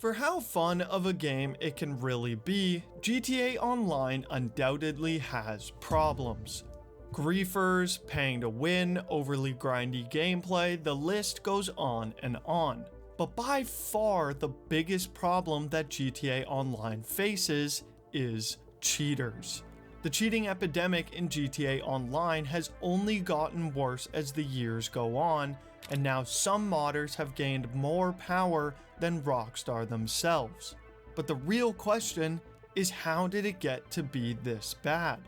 For how fun of a game it can really be, GTA Online undoubtedly has problems. Griefers, paying to win, overly grindy gameplay, the list goes on and on. But by far the biggest problem that GTA Online faces is cheaters. The cheating epidemic in GTA Online has only gotten worse as the years go on, and now some modders have gained more power than Rockstar themselves. But the real question is, how did it get to be this bad?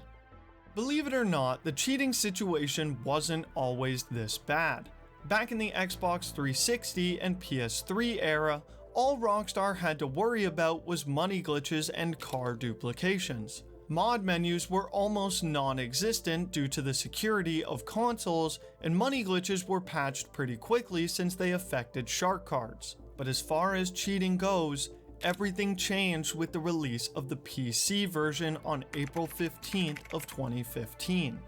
Believe it or not, the cheating situation wasn't always this bad. Back in the Xbox 360 and PS3 era, all Rockstar had to worry about was money glitches and car duplications. Mod menus were almost non-existent due to the security of consoles, and money glitches were patched pretty quickly since they affected shark cards. But as far as cheating goes, everything changed with the release of the PC version on April 15th of 2015.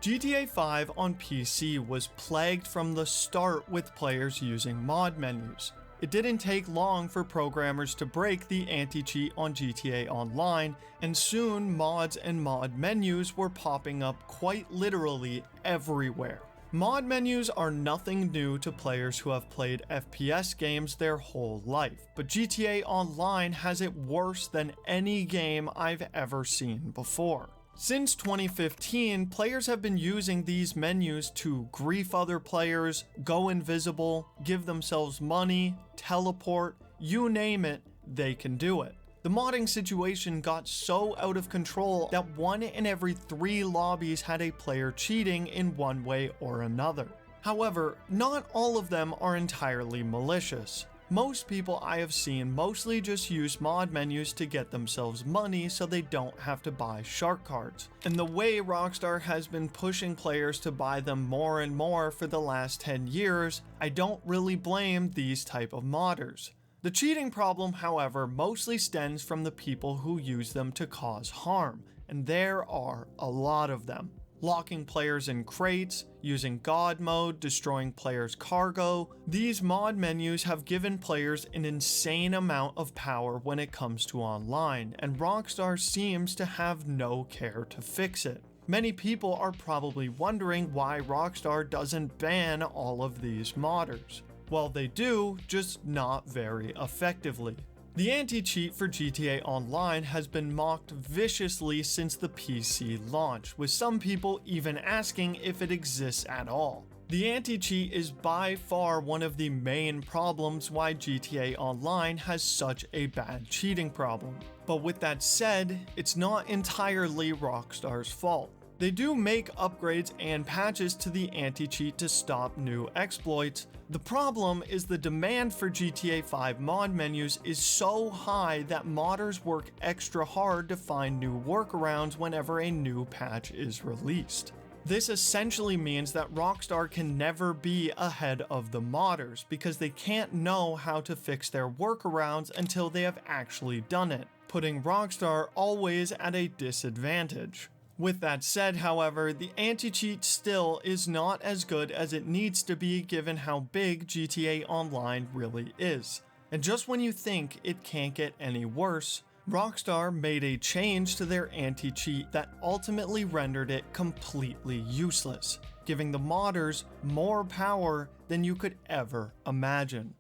GTA 5 on PC was plagued from the start with players using mod menus. It didn't take long for programmers to break the anti-cheat on GTA Online, and soon mods and mod menus were popping up quite literally everywhere. Mod menus are nothing new to players who have played FPS games their whole life, but GTA Online has it worse than any game I've ever seen before. Since 2015, players have been using these menus to grief other players, go invisible, give themselves money, teleport, you name it, they can do it. The modding situation got so out of control that 1 in every 3 lobbies had a player cheating in one way or another. However, not all of them are entirely malicious. Most people I have seen mostly just use mod menus to get themselves money so they don't have to buy shark cards. And the way Rockstar has been pushing players to buy them more and more for the last 10 years, I don't really blame these type of modders. The cheating problem, however, mostly stems from the people who use them to cause harm, and there are a lot of them. Locking players in crates, using God mode, destroying players' cargo. These mod menus have given players an insane amount of power when it comes to online, and Rockstar seems to have no care to fix it. Many people are probably wondering why Rockstar doesn't ban all of these modders. Well, they do, just not very effectively. The anti-cheat for GTA Online has been mocked viciously since the PC launch, with some people even asking if it exists at all. The anti-cheat is by far one of the main problems why GTA Online has such a bad cheating problem. But with that said, it's not entirely Rockstar's fault. They do make upgrades and patches to the anti-cheat to stop new exploits. The problem is the demand for GTA 5 mod menus is so high that modders work extra hard to find new workarounds whenever a new patch is released. This essentially means that Rockstar can never be ahead of the modders because they can't know how to fix their workarounds until they have actually done it, putting Rockstar always at a disadvantage. With that said, however, the anti-cheat still is not as good as it needs to be given how big GTA Online really is. And just when you think it can't get any worse, Rockstar made a change to their anti-cheat that ultimately rendered it completely useless, giving the modders more power than you could ever imagine.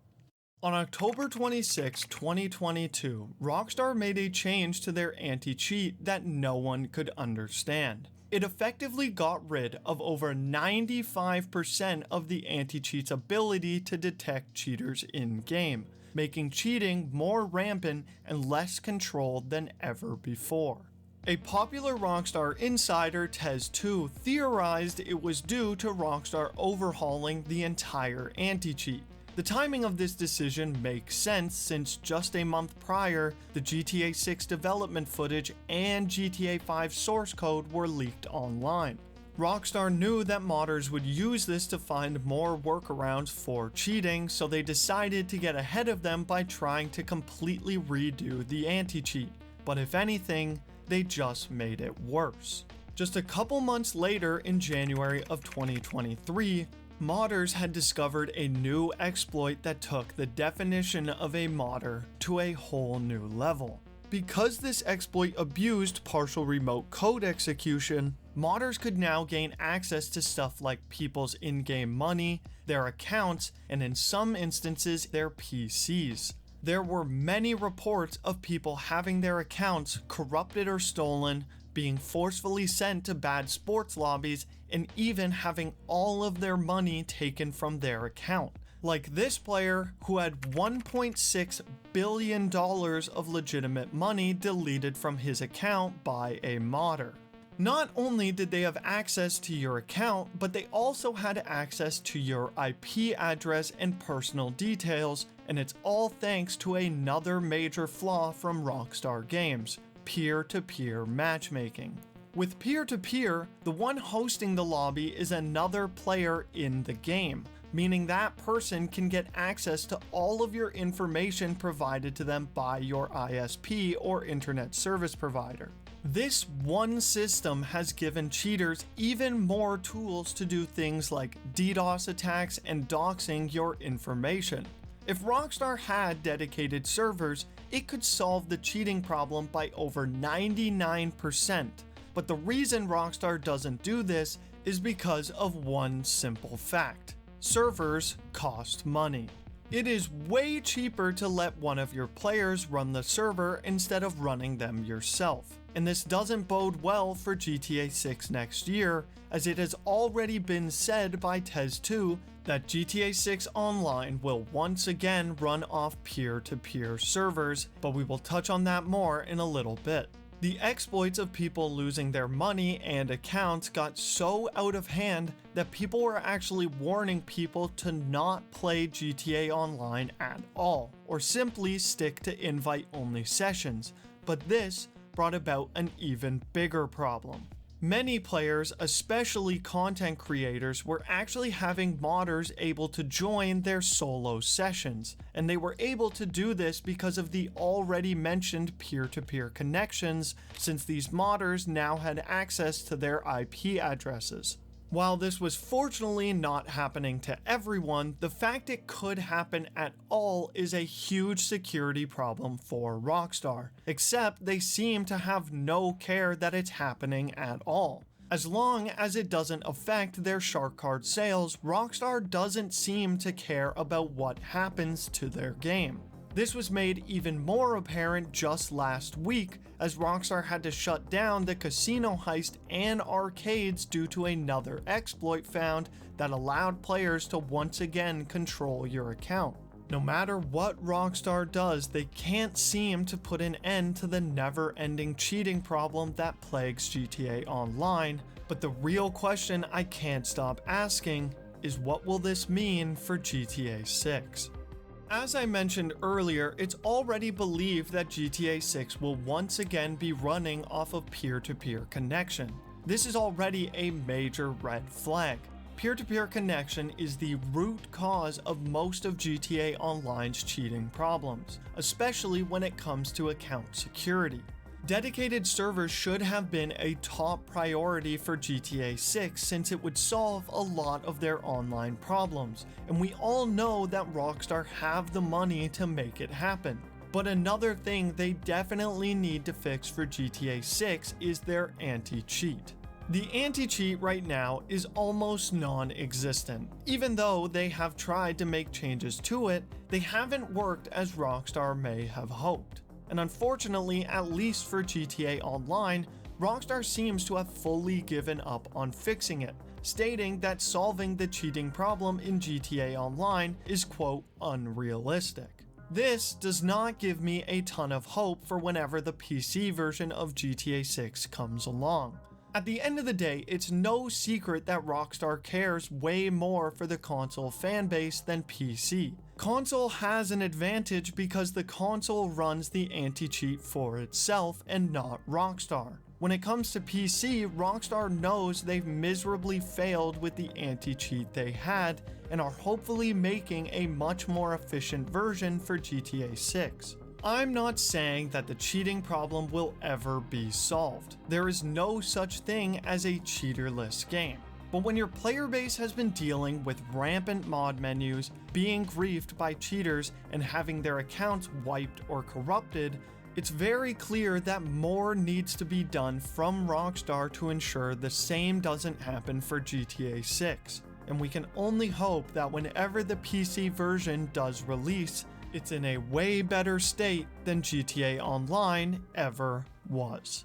On October 26, 2022, Rockstar made a change to their anti-cheat that no one could understand. It effectively got rid of over 95% of the anti-cheat's ability to detect cheaters in-game, making cheating more rampant and less controlled than ever before. A popular Rockstar insider, Tez2, theorized it was due to Rockstar overhauling the entire anti-cheat. The timing of this decision makes sense since just a month prior, the GTA 6 development footage and GTA 5 source code were leaked online. Rockstar knew that modders would use this to find more workarounds for cheating, so they decided to get ahead of them by trying to completely redo the anti-cheat. But if anything, they just made it worse. Just a couple months later, in January of 2023, modders had discovered a new exploit that took the definition of a modder to a whole new level. Because this exploit abused partial remote code execution, modders could now gain access to stuff like people's in-game money, their accounts, and in some instances, their PCs. There were many reports of people having their accounts corrupted or stolen, being forcefully sent to bad sports lobbies, and even having all of their money taken from their account. Like this player who had $1.6 billion of legitimate money deleted from his account by a modder. Not only did they have access to your account, but they also had access to your IP address and personal details, and it's all thanks to another major flaw from Rockstar Games: peer-to-peer matchmaking. With peer-to-peer, the one hosting the lobby is another player in the game, meaning that person can get access to all of your information provided to them by your ISP or internet service provider. This one system has given cheaters even more tools to do things like DDoS attacks and doxing your information. If Rockstar had dedicated servers, it could solve the cheating problem by over 99%. But the reason Rockstar doesn't do this is because of one simple fact: servers cost money. It is way cheaper to let one of your players run the server instead of running them yourself. And this doesn't bode well for GTA 6 next year, as it has already been said by Tez2 that GTA 6 Online will once again run off peer-to-peer servers, but we will touch on that more in a little bit. The exploits of people losing their money and accounts got so out of hand that people were actually warning people to not play GTA Online at all, or simply stick to invite-only sessions, but this brought about an even bigger problem. Many players, especially content creators, were actually having modders able to join their solo sessions, and they were able to do this because of the already mentioned peer-to-peer connections, since these modders now had access to their IP addresses. While this was fortunately not happening to everyone, the fact it could happen at all is a huge security problem for Rockstar, except they seem to have no care that it's happening at all. As long as it doesn't affect their shark card sales, Rockstar doesn't seem to care about what happens to their game. This was made even more apparent just last week, as Rockstar had to shut down the Casino Heist and Arcades due to another exploit found that allowed players to once again control your account. No matter what Rockstar does, they can't seem to put an end to the never-ending cheating problem that plagues GTA Online, but the real question I can't stop asking is, what will this mean for GTA 6? As I mentioned earlier, it's already believed that GTA 6 will once again be running off of peer-to-peer connection. This is already a major red flag. Peer-to-peer connection is the root cause of most of GTA Online's cheating problems, especially when it comes to account security. Dedicated servers should have been a top priority for GTA 6 since it would solve a lot of their online problems, and we all know that Rockstar have the money to make it happen. But another thing they definitely need to fix for GTA 6 is their anti-cheat. The anti-cheat right now is almost non-existent. Even though they have tried to make changes to it, they haven't worked as Rockstar may have hoped. And unfortunately, at least for GTA Online, Rockstar seems to have fully given up on fixing it, stating that solving the cheating problem in GTA Online is, quote, unrealistic. This does not give me a ton of hope for whenever the PC version of GTA 6 comes along. At the end of the day, it's no secret that Rockstar cares way more for the console fanbase than PC. Console has an advantage because the console runs the anti-cheat for itself and not Rockstar. When it comes to PC, Rockstar knows they've miserably failed with the anti-cheat they had and are hopefully making a much more efficient version for GTA 6. I'm not saying that the cheating problem will ever be solved. There is no such thing as a cheaterless game. But when your player base has been dealing with rampant mod menus, being griefed by cheaters, and having their accounts wiped or corrupted, it's very clear that more needs to be done from Rockstar to ensure the same doesn't happen for GTA 6. And we can only hope that whenever the PC version does release, it's in a way better state than GTA Online ever was.